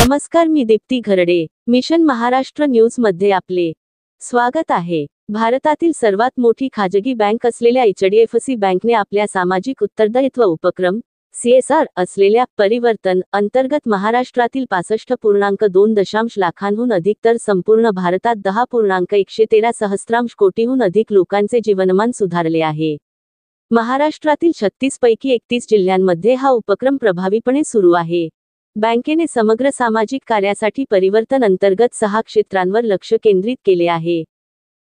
नमस्कार, मी Deepti Gharde. Mission Maharashtra news मध्ये आपले स्वागत आहे. भारतातील सर्वात मोठी खाजगी बँक असलेल्या एचडीएफसी बँकने आपल्या सामाजिक उत्तरदायित्व उपक्रम CSR असलेल्या परिवर्तन अंतर्गत महाराष्ट्रातील 65.2 लाखांहून अधिक तर संपूर्ण भारतात 10.113 सहस्रांश कोटीहून अधिक लोकांचे जीवनमान सुधारले आहे. महाराष्ट्रातील 36 पैकी 31 जिल्ह्यांमध्ये हा उपक्रम प्रभावीपणे सुरू आहे. बँकेने समग्र सामाजिक कार्यासाठी परिवर्तन अंतर्गत 6 क्षेत्रांवर लक्ष केंद्रित केले आहे.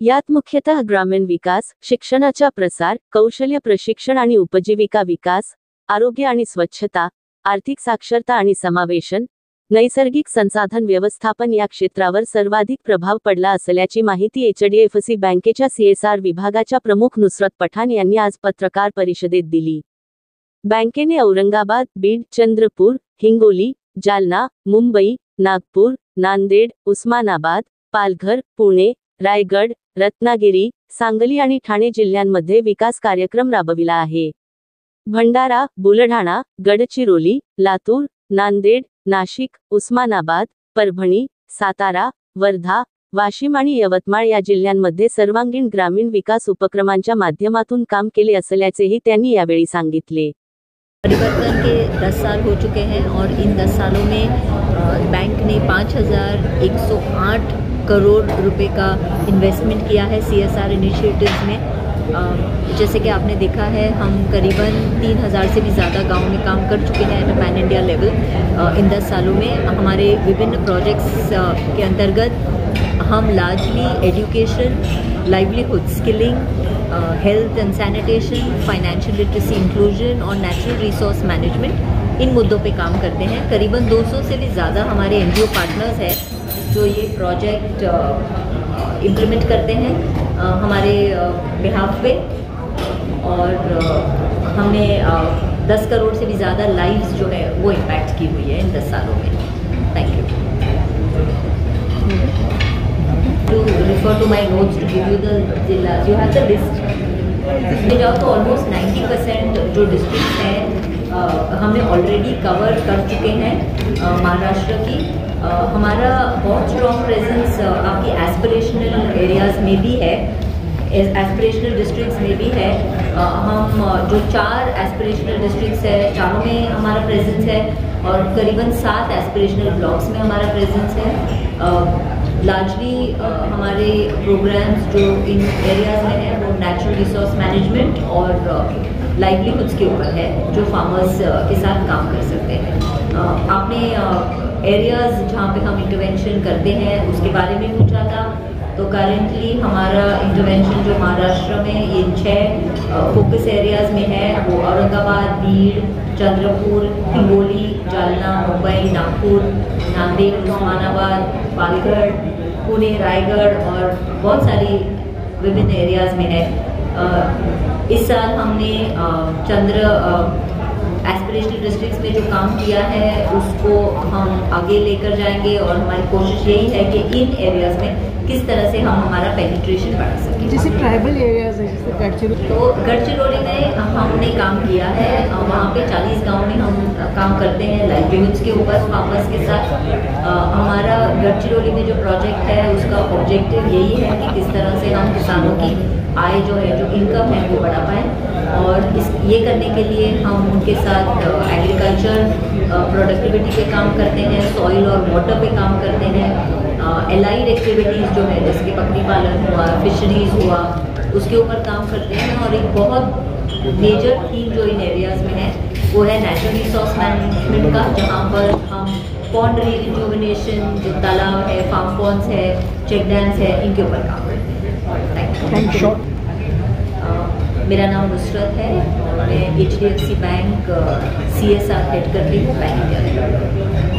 यात मुख्यतः ग्रामीण विकास, शिक्षणाचा प्रसार, कौशल्य प्रशिक्षण आणि उपजीविका विकास, आरोग्य आणि स्वच्छता, आर्थिक साक्षरता आणि समावेशन, नैसर्गिक संसाधन व्यवस्थापन या क्षेत्रावर सर्वाधिक प्रभाव पडला असल्याची माहिती एचडीएफसी बँकेच्या CSR विभागाच्या प्रमुख नुसरत पठाण यांनी आज पत्रकार परिषदेत दिली. बँकेने औरंगाबाद, बीड, चंद्रपूर, हिंगोली, जालना, मुंबई, नागपूर, नांदेड, उस्मानाबाद, पालघर, पुणे, रायगड, रत्नागिरी, सांगली आणि ठाणे जिल्ह्यांमध्ये विकास कार्यक्रम राबविला आहे. भंडारा, बुलढाणा, गडचिरोली, लातूर, नांदेड, नाशिक, उस्मानाबाद, परभणी, सातारा, वर्धा, वाशिम आणि यवतमाळ या जिल्ह्यांमध्ये सर्वांगीण ग्रामीण विकास उपक्रमांच्या माध्यमातून काम केले असल्याचेही त्यांनी यावेळी सांगितले. परिवर्तन के 10 साल हो चुके हैं और इन 10 सालों में बैंक ने 5,108 करोड़ रुपए का इन्वेस्टमेंट किया है CSR इनिशिएटिव्स में। जैसे कि आपने देखा है, हम करीबन 3,000 से भी ज़्यादा गांव में काम कर चुके हैं एट पैन इंडिया लेवल। इन 10 सालों में हमारे विभिन्न प्रोजेक्ट्स के अंतर्गत हम largely education, livelihood, skilling, health and sanitation, financial literacy, inclusion और नेचुरल रिसोर्स मैनेजमेंट, इन मुद्दों पे काम करते हैं। करीबन 200 से भी ज़्यादा हमारे NGO पार्टनर्स हैं जो ये प्रोजेक्ट इम्प्लीमेंट करते हैं हमारे बिहाफ पे, और हमने 10 करोड़ से भी ज़्यादा लाइव्स जो है वो इम्पैक्ट की हुई है इन 10 सालों में। Thank you. To refer to my notes to give you the जिल्लास, you have the list. इसमें जाओ तो ऑलमोस्ट 90% जो डिस्ट्रिक्ट हैं हमने ऑलरेडी कवर कर चुके हैं महाराष्ट्र की। हमारा बहुत स्ट्रॉन्ग प्रेजेंस आपकी एस्पिरेशनल एरियाज़ में भी है, एस्पिरेशनल डिस्ट्रिक्ट्स में भी है। हम जो 4 एस्पिरेशनल डिस्ट्रिक्ट्स है, चारों में हमारा प्रेजेंस है और करीबन 7 एस्पिरेशनल ब्लॉक्स में हमारा प्रेजेंस है। लार्जली हमारे प्रोग्राम्स जो इन एरियाज़ में हैं वो नेचुरल रिसोर्स मैनेजमेंट और लाइवलीहुड्स के ऊपर है, जो फार्मर्स के साथ काम कर सकते हैं। आपने एरियाज़ जहाँ पे हम इंटरवेंशन करते हैं उसके बारे में पूछा था, तो करेंटली हमारा इंटरवेंशन जो महाराष्ट्र में ये 6 फोकस एरियाज़ में है, वो औरंगाबाद, बीड, चंद्रपुर, हिंगोली, जालना, मुंबई, नागपुर, नांदेड़, उस्मानाबाद, पालघर, पुणे, रायगढ़ और बहुत सारी विभिन्न एरियाज़ में है। इस साल हमने एस्पिरेशनल डिस्ट्रिक्ट्स में जो काम किया है उसको हम आगे लेकर जाएंगे और हमारी कोशिश यही है कि इन एरियाज़ में किस तरह से हम हमारा पेनिट्रेशन बढ़ा सकें। जैसे ट्राइबल एरियाज है, जैसे गढ़चिरौली, तो गढ़चिरौली में हमने काम किया है, वहाँ पे 40 गांव में हम काम करते हैं लाइवलीहुड्स के ऊपर फार्मर्स के साथ। हमारा गढ़चिरौली में जो प्रोजेक्ट है उसका ऑब्जेक्टिव यही है कि किस तरह से हम किसानों की आय जो है, जो इनकम है वो बढ़ा पाएँ, और ये करने के लिए हम उनके साथ एग्रीकल्चर प्रोडक्टिविटी पे काम करते हैं, सॉइल और वाटर पे काम करते हैं, एलाइड एक्टिविटीज़ जो है जैसे कि बकरी पालन हुआ, फिशरीज़ हुआ, उसके ऊपर काम करते हैं। और एक बहुत मेजर थीम जो इन एरियाज़ में है वो है नेचुरल रिसोर्स मैनेजमेंट का, जहाँ पर हम पॉन्ड रिजुविनेशन, जो तालाब है, फार्म पॉन्ड्स है, चेक डैम्स है, इनके ऊपर काम करते हैं। Thank you. मेरा नाम नुसरत है, मैं HDFC बैंक CSR हेड करती हूँ पैन इंडिया।